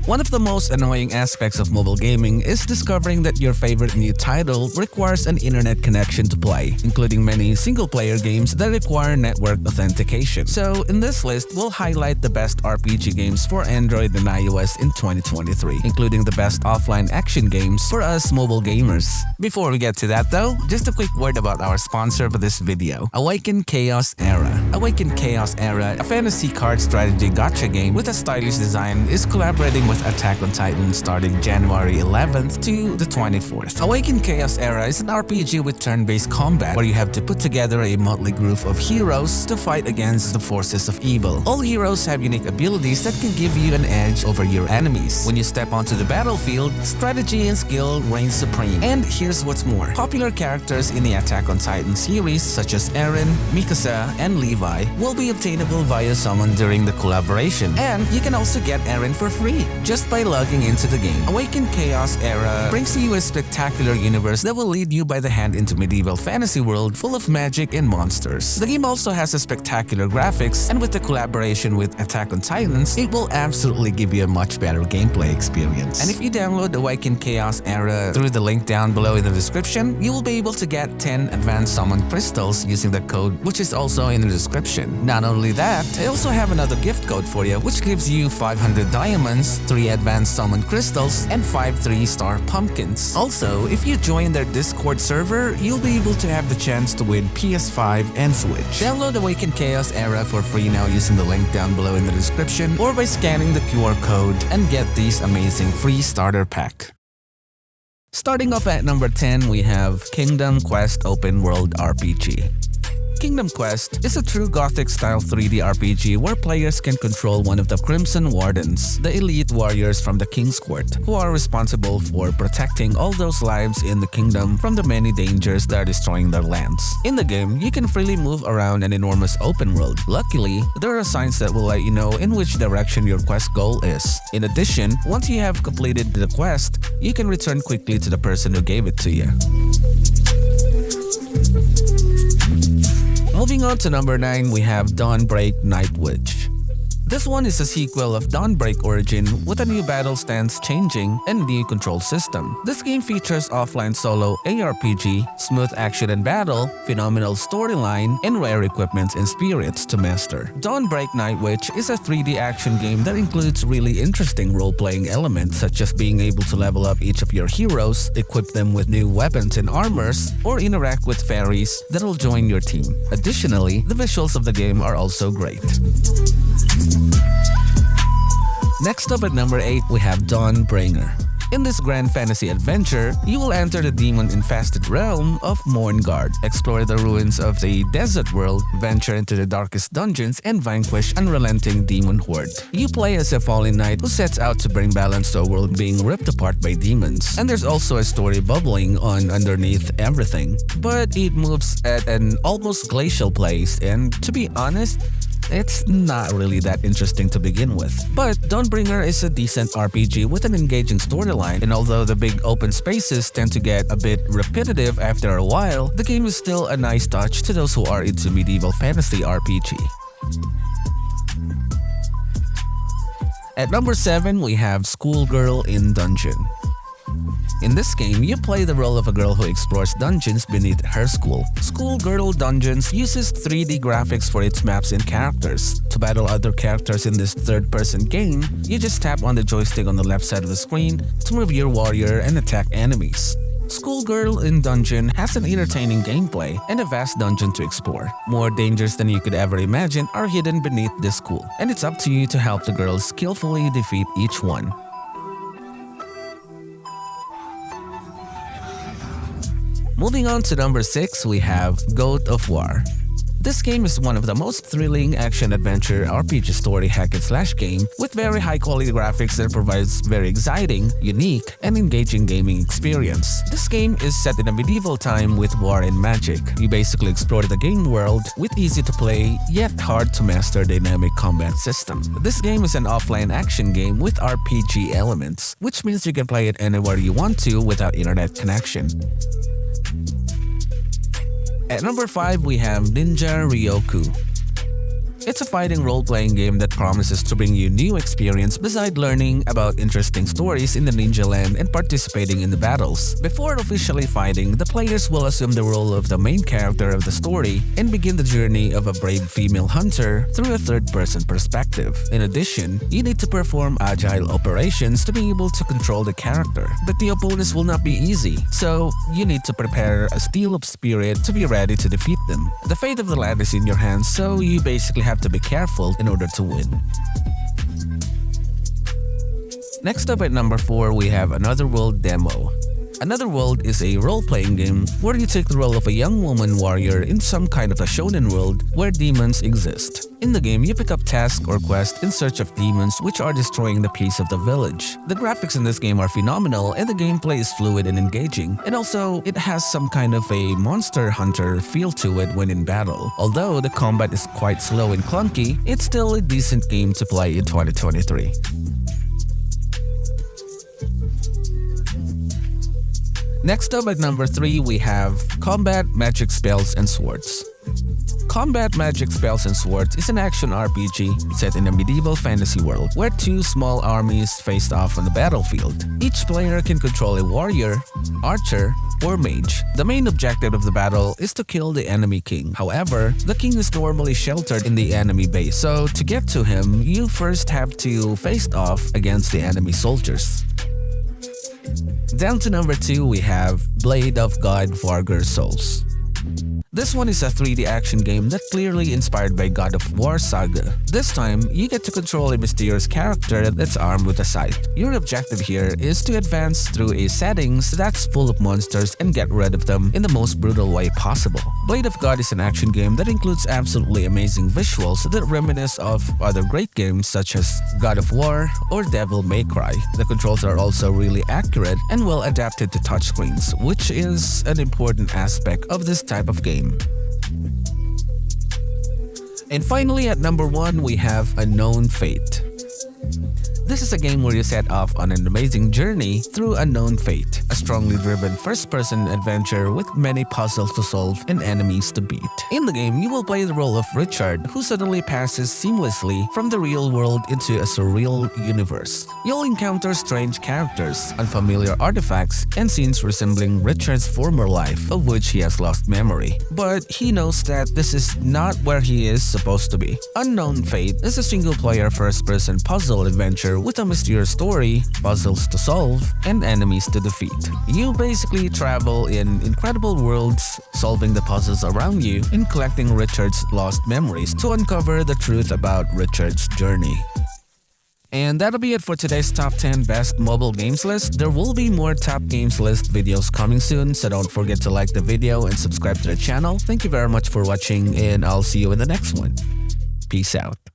One of the most annoying aspects of mobile gaming is discovering that your favorite new title requires an internet connection to play, including many single-player games that require network authentication. So, in this list, we'll highlight the best RPG games for Android and iOS in 2023, including the best offline action games for us mobile gamers. Before we get to that though, just a quick word about our sponsor for this video, AwakenChaosera. AwakenChaosera, a fantasy card strategy gacha game with a stylish design, is collaborating with Attack on Titan starting January 11th to the 24th. AwakenChaosera is an RPG with turn-based combat where you have to put together a motley group of heroes to fight against the forces of evil. All heroes have unique abilities that can give you an edge over your enemies. When you step onto the battlefield, strategy and skill reign supreme. And here's what's more. Popular characters in the Attack on Titan series such as Eren, Mikasa, and Levi will be obtainable via summon during the collaboration. And you can also get Eren for free just by logging into the game. AwakenChaosera brings you a spectacular universe that will lead you by the hand into medieval fantasy world full of magic and monsters. The game also has a spectacular graphics, and with the collaboration with Attack on Titans, it will absolutely give you a much better gameplay experience. And if you download AwakenChaosera through the link down below in the description, you will be able to get 10 Advanced Summon Crystals using the code, which is also in the description. Not only that, I also have another gift code for you, which gives you 500 diamonds, 3 Advanced Summon Crystals, and 5 3-star pumpkins. Also, if you join their Discord server, you'll be able to have the chance to win PS5 and Switch. Download AwakenChaosera for free now using the link down below in the description or by scanning the QR code and get this amazing free starter pack. Starting off at number 10, we have Kingdom Quest Open World RPG. Kingdom Quest is a true Gothic-style 3D RPG where players can control one of the Crimson Wardens, the elite warriors from the King's Court, who are responsible for protecting all those lives in the kingdom from the many dangers that are destroying their lands. In the game, you can freely move around an enormous open world. Luckily, there are signs that will let you know in which direction your quest goal is. In addition, once you have completed the quest, you can return quickly to the person who gave it to you. Moving on to number 9, we have Dawnbreak Night Witch. This one is a sequel of Dawnbreak Origin with a new battle stance changing and new control system. This game features offline solo ARPG, smooth action and battle, phenomenal storyline, and rare equipment and spirits to master. Dawnbreak Night Witch is a 3D action game that includes really interesting role-playing elements such as being able to level up each of your heroes, equip them with new weapons and armors, or interact with fairies that will join your team. Additionally, the visuals of the game are also great. Next up at number 8, we have Dawnbringer. In this grand fantasy adventure, you will enter the demon-infested realm of Mourngard, explore the ruins of the desert world, venture into the darkest dungeons, and vanquish unrelenting demon horde. You play as a fallen knight who sets out to bring balance to a world being ripped apart by demons. And there's also a story bubbling on underneath everything. But it moves at an almost glacial pace, and to be honest, it's not really that interesting to begin with. But Dawnbringer is a decent RPG with an engaging storyline, and although the big open spaces tend to get a bit repetitive after a while, the game is still a nice touch to those who are into medieval fantasy RPG. At number 7, we have Schoolgirl in Dungeon. In this game, you play the role of a girl who explores dungeons beneath her school. Schoolgirl Dungeons uses 3D graphics for its maps and characters. To battle other characters in this third-person game, you just tap on the joystick on the left side of the screen to move your warrior and attack enemies. Schoolgirl in Dungeon has an entertaining gameplay and a vast dungeon to explore. More dangers than you could ever imagine are hidden beneath this school, and it's up to you to help the girls skillfully defeat each one. Moving on to number 6, we have God of War. This game is one of the most thrilling action-adventure RPG story hack-and-slash game with very high-quality graphics that provides very exciting, unique, and engaging gaming experience. This game is set in a medieval time with war and magic. You basically explore the game world with easy-to-play yet hard-to-master dynamic combat system. This game is an offline action game with RPG elements, which means you can play it anywhere you want to without internet connection. At number 5, we have Ninja Ryuko. It's a fighting role-playing game that promises to bring you new experience beside learning about interesting stories in the ninja land and participating in the battles. Before officially fighting, the players will assume the role of the main character of the story and begin the journey of a brave female hunter through a third-person perspective. In addition, you need to perform agile operations to be able to control the character, but the opponents will not be easy, so you need to prepare a steel of spirit to be ready to defeat them. The fate of the land is in your hands, so you basically have to be careful in order to win. Next up at number 4, we have Another World demo. Another World is a role-playing game where you take the role of a young woman warrior in some kind of a shonen world where demons exist. In the game, you pick up tasks or quests in search of demons which are destroying the peace of the village. The graphics in this game are phenomenal and the gameplay is fluid and engaging, and also it has some kind of a monster hunter feel to it when in battle. Although the combat is quite slow and clunky, it's still a decent game to play in 2023. Next up at number 3, we have Combat, Magic Spells and Swords. Combat, Magic Spells and Swords is an action RPG set in a medieval fantasy world where two small armies face off on the battlefield. Each player can control a warrior, archer, or mage. The main objective of the battle is to kill the enemy king. However, the king is normally sheltered in the enemy base, so to get to him, you first have to face off against the enemy soldiers. Down to number 2, we have Blade of God Vargr Souls. This one is a 3D action game that clearly inspired by God of War saga. This time, you get to control a mysterious character that's armed with a scythe. Your objective here is to advance through a settings that's full of monsters and get rid of them in the most brutal way possible. Blade of God is an action game that includes absolutely amazing visuals that reminisce of other great games such as God of War or Devil May Cry. The controls are also really accurate and well adapted to touchscreens, which is an important aspect of this type of game. And finally, at number 1, we have Unknown Fate. This is a game where you set off on an amazing journey through unknown fate, a strongly driven first-person adventure with many puzzles to solve and enemies to beat. In the game, you will play the role of Richard, who suddenly passes seamlessly from the real world into a surreal universe. You'll encounter strange characters, unfamiliar artifacts, and scenes resembling Richard's former life, of which he has lost memory. But he knows that this is not where he is supposed to be. Unknown Fate is a single-player first-person puzzle adventure with a mysterious story, puzzles to solve, and enemies to defeat. You basically travel in incredible worlds, solving the puzzles around you and collecting Richard's lost memories to uncover the truth about Richard's journey. And that'll be it for today's top 10 best mobile games list. There will be more top games list videos coming soon, so don't forget to like the video and subscribe to the channel. Thank you very much for watching, and I'll see you in the next one. Peace out.